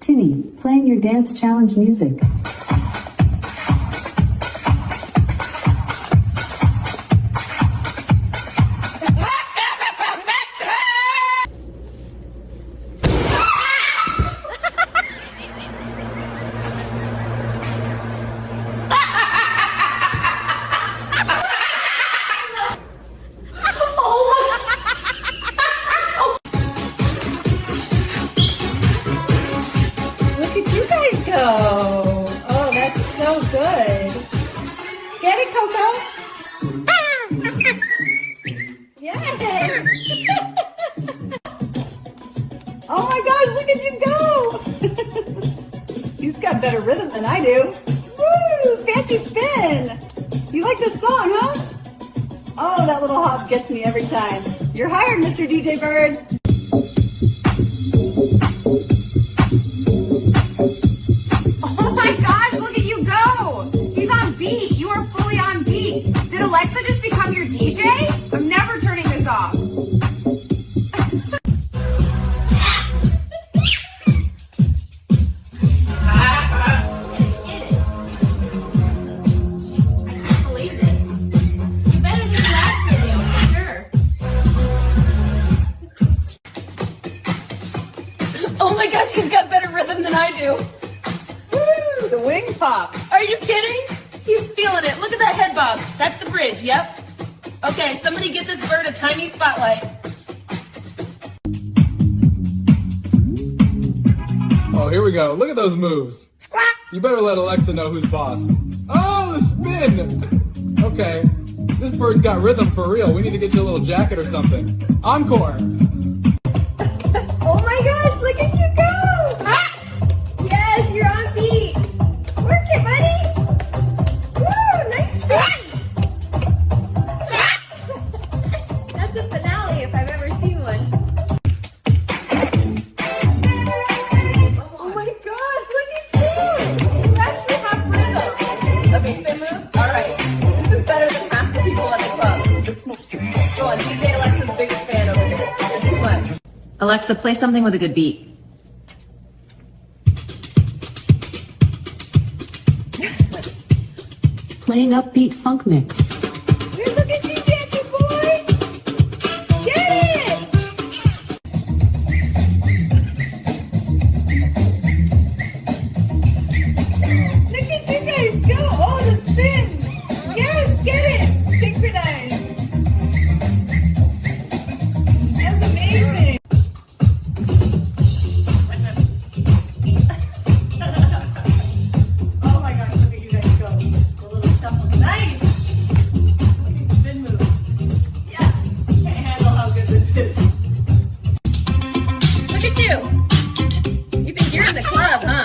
Timmy, playing your dance challenge music. Oh, that's so good. Get it, Coco? Yes. Oh my gosh, look at you go. He's got better rhythm than I do. Woo, fancy spin. You like this song, huh? Oh, that little hop gets me every time. You're hired, Mr. DJ Bird. Did Alexa just become your DJ? I'm never turning this off. I can't believe this. You better than the last video, for sure. Oh my gosh, he's got better rhythm than I do. Woo, the wing pop. Are you kidding? He's feeling it. Look at that head bob. That's the bridge, yep. Okay, somebody get this bird a tiny spotlight. Oh, here we go. Look at those moves. You better let Alexa know who's boss. Oh, the spin! Okay, this bird's got rhythm for real. We need to get you a little jacket or something. Encore! Oh my gosh, look at you go! Ah! Yes, you're on beat. Work it, buddy. That's the finale if I've ever seen one. Oh my gosh, look at you! You actually have rhythm. Okay, spin move? Alright. This is better than half the people at the club. Go on, DJ Alexa's biggest fan over here. You're too much. Alexa, play something with a good beat. Playing upbeat funk mix. Look at you, dancing boy! Get it! Look at you guys go! Oh, the spin! Yes, get it! Synchronize! That's amazing! Oh my gosh, look at you guys go! The little shuffle. Nice! Spin move. Yes! Can't handle how good this is. Look at you. You think you're in the club, huh?